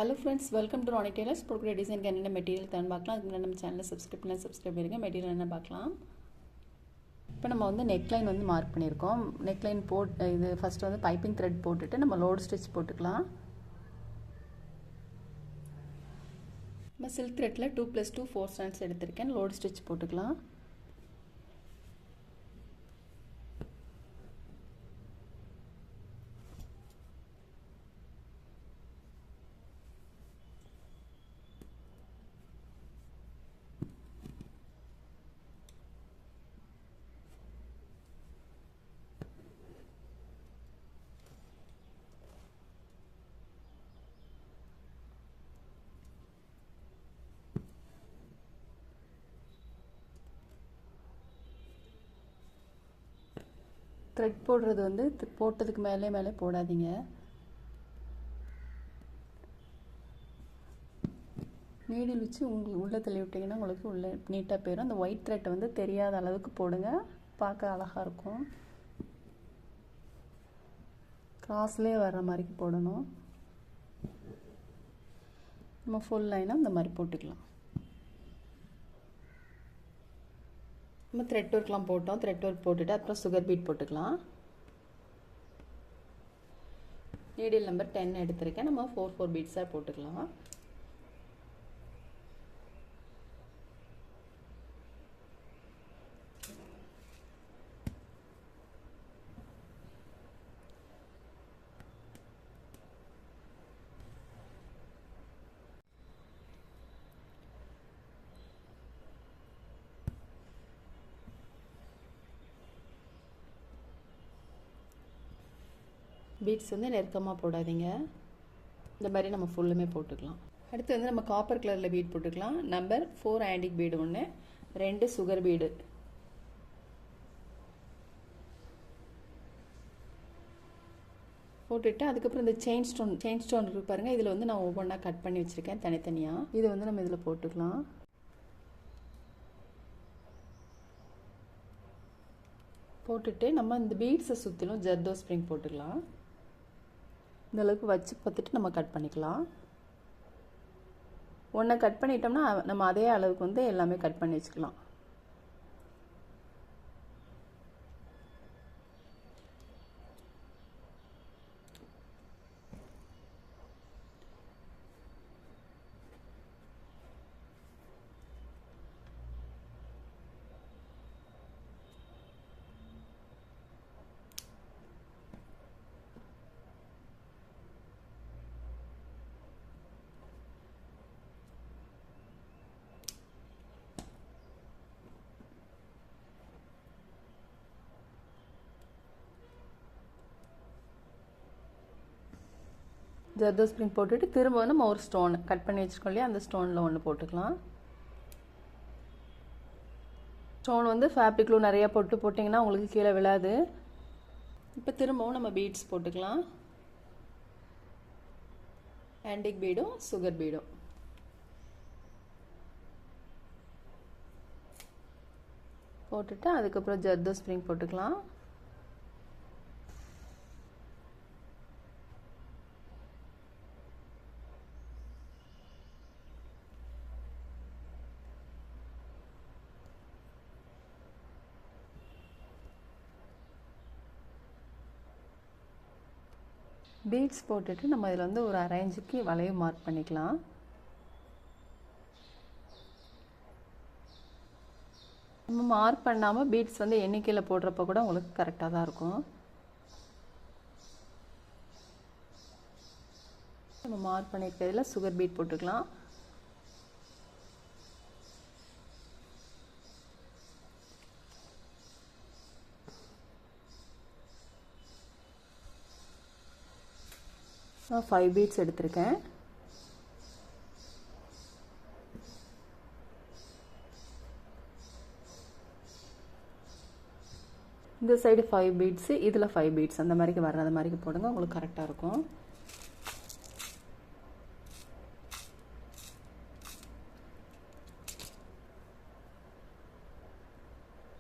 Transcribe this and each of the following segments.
Hello friends, welcome to Ronnie Tailors. போடுற டிசைனுக்கு என்னென்ன மெட்டீரியல் தான் பார்க்கலாம். அதுக்கு நம்ம சேனலை சப்ஸ்கிரைப் பண்ணுங்க. மெட்டீரியல் என்ன பார்க்கலாம். இப்போ நம்ம வந்து நெக்லைன் வந்து மார்க் பண்ணியிருக்கோம். நெக்லைன் இது ஃபர்ஸ்ட் வந்து பைப்பிங் த்ரெட் போட்டுட்டு நம்ம லோட் ஸ்டிச் போட்டுக்கலாம். நம்ம சில்க் த்ரெட்ல 2+2 4 strands எடுத்திருக்கேன். லோட் ஸ்டிச் போட்டுக்கலாம். த்ரெட் போடுறது வந்து போட்டதுக்கு மேலே போடாதீங்க. நீடில் வச்சு உள்ளே தள்ளி விட்டிங்கன்னா உங்களுக்கு உள்ளே நீட்டாக போயிடும். அந்த ஒயிட் த்ரெட்டை வந்து தெரியாத அளவுக்கு போடுங்க, பார்க்க அழகாக இருக்கும். கிராஸ்லேயே வர்ற மாதிரி போடணும். நம்ம ஃபுல் லைனாக இந்த மாதிரி போட்டுக்கலாம். நம்ம த்ரெட் ஒர்க்லாம் போட்டோம். த்ரெட் ஒர்க் போட்டுட்டு அப்புறம் சுகர் பீட் போட்டுக்கலாம். நீடில் நம்பர் 10 எடுத்திருக்கேன். நம்ம 4 பீட்ஸாக போட்டுக்கலாம். பீட்ஸ் வந்து நெருக்கமாக போடாதீங்க. இந்த மாதிரி நம்ம ஃபுல்லுமே போட்டுக்கலாம். அடுத்து வந்து நம்ம காப்பர் கலரில் பீட் போட்டுக்கலாம். நம்பர் 4 ஆண்டிக் பீடு ஒன்று, 2 சுகர் பீடு. போட்டுட்டு அதுக்கப்புறம் இந்த செயின் ஸ்டோன் இருக்கு பாருங்கள். இதில் வந்து நான் ஒவ்வொன்றா கட் பண்ணி வச்சுருக்கேன் தனித்தனியாக. இதை வந்து நம்ம இதில் போட்டுக்கலாம். போட்டுட்டு நம்ம இந்த பீட்ஸை சுற்றிலும் ஜர்தோ ஸ்ப்ரிங் போட்டுக்கலாம். இந்த அளவுக்கு வச்சு பார்த்துட்டு நம்ம கட் பண்ணிக்கலாம். ஒன்றை கட் பண்ணிட்டோம்னா நம்ம அதே அளவுக்கு வந்து எல்லாமே கட் பண்ணி வச்சுக்கலாம். ஜர்தோ ஸ்ப்ரிங் போட்டுட்டு திரும்ப நம்ம ஒரு ஸ்டோன் கட் பண்ணி வச்சுருக்கோம் இல்லையா, அந்த ஸ்டோனில் ஒன்று போட்டுக்கலாம். ஸ்டோன் வந்து ஃபேப்ரிக் க்ளூ நிறையா போட்டிங்கன்னா உங்களுக்கு கீழே விழாது. இப்போ திரும்பவும் நம்ம பீட்ஸ் போட்டுக்கலாம். ஆண்டிக் பீடும் சுகர் பீடும். போட்டுட்டு அதுக்கப்புறம் ஜர்தோ ஸ்ப்ரிங் போட்டுக்கலாம். பீட்ஸ் போட்டுட்டு நம்ம இதில் வந்து ஒரு அரேஞ்சுக்கு வளைவு மார்க் பண்ணிக்கலாம். நம்ம மார்க் பண்ணாமல் பீட்ஸ் வந்து எண்ணிக்கையில் போடுறப்ப கூட உங்களுக்கு கரெக்டாக தான் இருக்கும். நம்ம மார்க் பண்ணியிருக்கிறதுல சுகர் பீட் போட்டுக்கலாம். நான் 5 பீட்ஸ் எடுத்திருக்கேன். இந்த சைடு 5 பீட்ஸு, இதில் 5 பீட்ஸ், அந்த மாதிரிக்கு வர்றது மாதிரிக்கு போடுங்க, உங்களுக்கு கரெக்டாக இருக்கும்.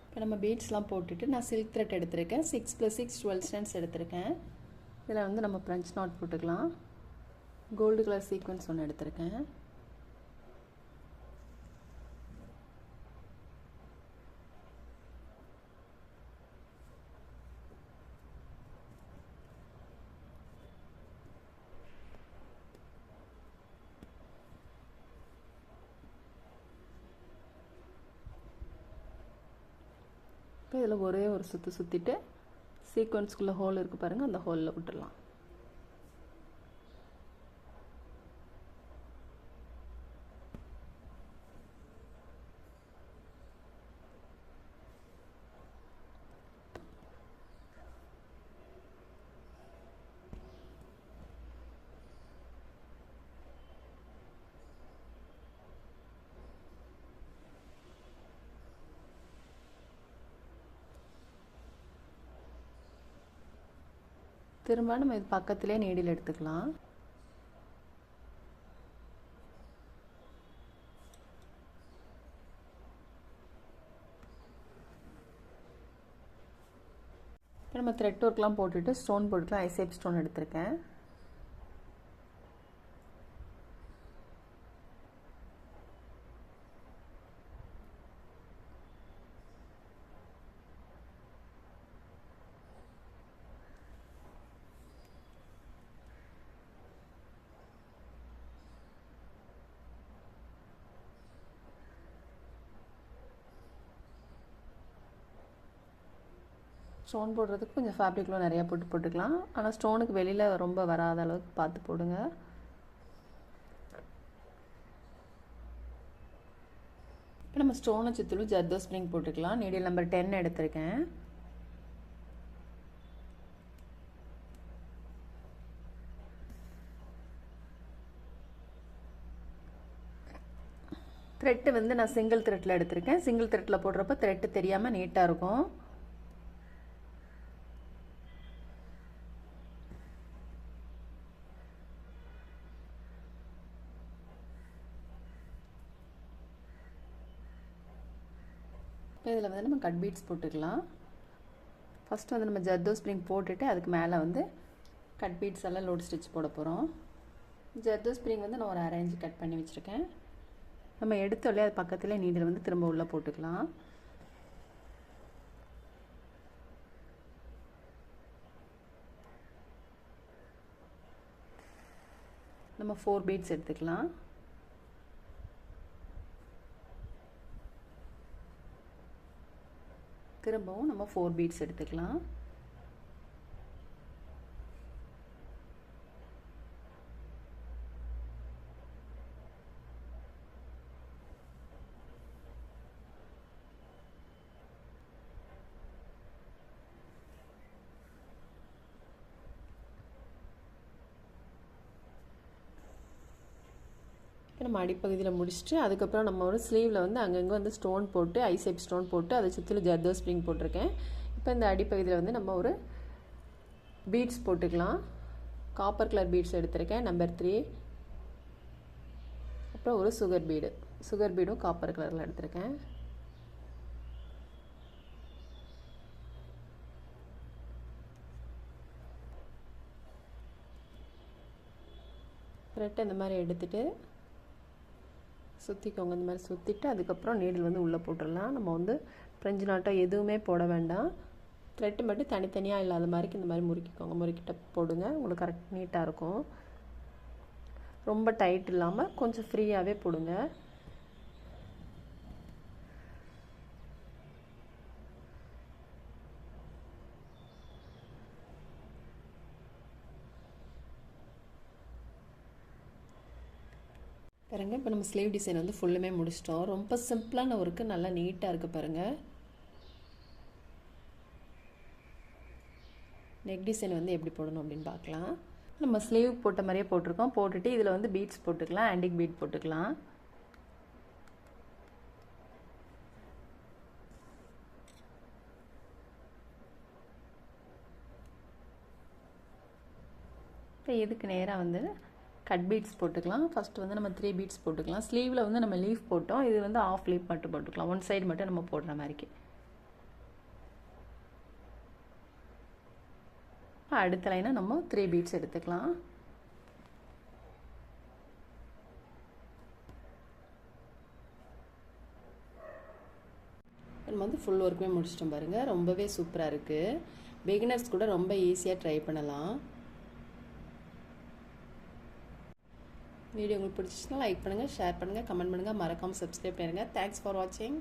இப்போ நம்ம பீட்ஸ்லாம் போட்டுட்டு நான் சில்க் த்ரெட் எடுத்திருக்கேன். 6 + 6 12 strands எடுத்திருக்கேன். இதில் வந்து நம்ம ஃப்ரெஞ்ச் நாட் போட்டுக்கலாம். கோல்டு கலர் சீக்வென்ஸ் ஒன்று எடுத்திருக்கேன். இப்போ இதில் ஒரே ஒரு சுற்றிட்டு சீக்வென்ஸ்குள்ளே ஹோல் இருக்குது பாருங்கள், அந்த ஹோலில் விட்டுடலாம். திரும்ப நம்ம இது பக்கத்திலே நீடில் எடுத்துக்கலாம். இப்போ நம்ம த்ரெட் ஒர்க்லாம் போட்டுட்டு ஸ்டோன் போட்டுக்கலாம். ஐசேப் ஸ்டோன் எடுத்திருக்கேன். ஸ்டோன் போடுறதுக்கு கொஞ்சம் ஃபேப்ரிக்லாம் நிறையா போட்டுக்கலாம். ஆனால் ஸ்டோனுக்கு வெளியில் ரொம்ப வராத அளவுக்கு பார்த்து போடுங்க. இப்போ நம்ம ஸ்டோனை சுற்றிலும் ஜர்தோ ஸ்ப்ரிங் போட்டுக்கலாம். நீடில் நம்பர் 10 எடுத்திருக்கேன். த்ரெட்டு வந்து நான் சிங்கிள் த்ரெட்டில் எடுத்திருக்கேன். சிங்கிள் த்ரெட்டில் போடுறப்ப த்ரெட்டு தெரியாமல் நீட்டாக இருக்கும். இப்போ இதில் வந்து நம்ம கட் பீட்ஸ் போட்டுக்கலாம். ஃபஸ்ட்டு வந்து நம்ம ஜர்தோ ஸ்ப்ரிங் போட்டுட்டு அதுக்கு மேலே வந்து கட் பீட்ஸ் எல்லாம் லோட் ஸ்டிச் போட போகிறோம். ஜர்தோ ஸ்ப்ரிங் வந்து நான் ஒரு 1/2 இன்ச் கட் பண்ணி வச்சுருக்கேன். நம்ம எடுத்தோடனே அது பக்கத்தில் நீடில் வந்து திரும்ப உள்ளே போட்டுக்கலாம். நம்ம 4 பீட்ஸ் எடுத்துக்கலாம். திரும்பவும் நம்ம 4 பீட்ஸ் எடுத்துக்கலாம். நம்ம அடிப்பகுதியில் முடிச்சுட்டு அதுக்கப்புறம் நம்ம ஒரு ஸ்லீவில் வந்து அங்கங்கே வந்து ஸ்டோன் போட்டு ஐசேப் ஸ்டோன் போட்டு அதை சுற்றிலும் ஜர்தோ ஸ்ப்ரிங் போட்டிருக்கேன். இப்போ இந்த அடிப்பகுதியில் வந்து நம்ம ஒரு பீட்ஸ் போட்டுக்கலாம். காப்பர் கலர் பீட்ஸ் எடுத்திருக்கேன், நம்பர் 3. அப்புறம் ஒரு சுகர் பீடும் காப்பர் கலரில் எடுத்திருக்கேன். த்ரெட் இந்த மாதிரி எடுத்துகிட்டு சுற்றிக்கோங்க. இந்த மாதிரி சுற்றிட்டு அதுக்கப்புறம் நீடில் வந்து உள்ளே போட்டுடலாம். நம்ம வந்து ஃப்ரெஞ்சு நாட்டம் எதுவுமே போட வேண்டாம். த்ரெட்டு மட்டும் தனித்தனியாக இல்லாத மாதிரிக்கு இந்த மாதிரி முறுக்கிக்கோங்க. முறுக்கிட்ட போடுங்க, உங்களுக்கு கரெக்ட் நீட்டாக இருக்கும். ரொம்ப டைட் இல்லாமல் கொஞ்சம் ஃப்ரீயாகவே போடுங்க. பாருங்கள், இப்போ நம்ம ஸ்லீவ் டிசைன் வந்து ஃபுல்லுமே முடிச்சிட்டோம். ரொம்ப சிம்பிளான ஒர்க்கு, நல்லா நீட்டாக இருக்குது பாருங்கள். நெக் டிசைன் வந்து எப்படி போடணும் அப்படின்னு பார்க்கலாம். நம்ம ஸ்லீவ் போட்ட மாதிரியே போட்டிருக்கோம். போட்டுட்டு இதில் வந்து பீட்ஸ் போட்டுக்கலாம். ஆன்டிக் பீட் போட்டுக்கலாம். இப்போ இதுக்கு நேராக வந்து கட் பீட்ஸ் போட்டுக்கலாம். ஃபஸ்ட்டு வந்து நம்ம 3 பீட்ஸ் போட்டுக்கலாம். ஸ்லீவில் வந்து நம்ம லீஃப் போட்டோம், இது வந்து ஆஃப் லீஃப் மட்டும் போட்டுக்கலாம். ஒன் சைடு மட்டும் நம்ம போடுற மாதிரிக்கு. அடுத்த லைனாக நம்ம 3 பீட்ஸ் எடுத்துக்கலாம். நம்ம வந்து ஃபுல் ஒர்க்குமே முடிச்சிட்டோம் பாருங்கள். ரொம்பவே சூப்பராக இருக்குது. பிகினர்ஸ் கூட ரொம்ப ஈஸியாக ட்ரை பண்ணலாம். வீடியோ உங்களுக்கு பிடிச்சிச்சுன்னா லைக் பண்ணுங்கள், ஷேர் பண்ணுங்கள், கமெண்ட் பண்ணுங்கள், மறக்காமல் சப்ஸ்கிரைப் பண்ணுங்கள். தேங்க்ஸ் ஃபார் வாட்சிங்.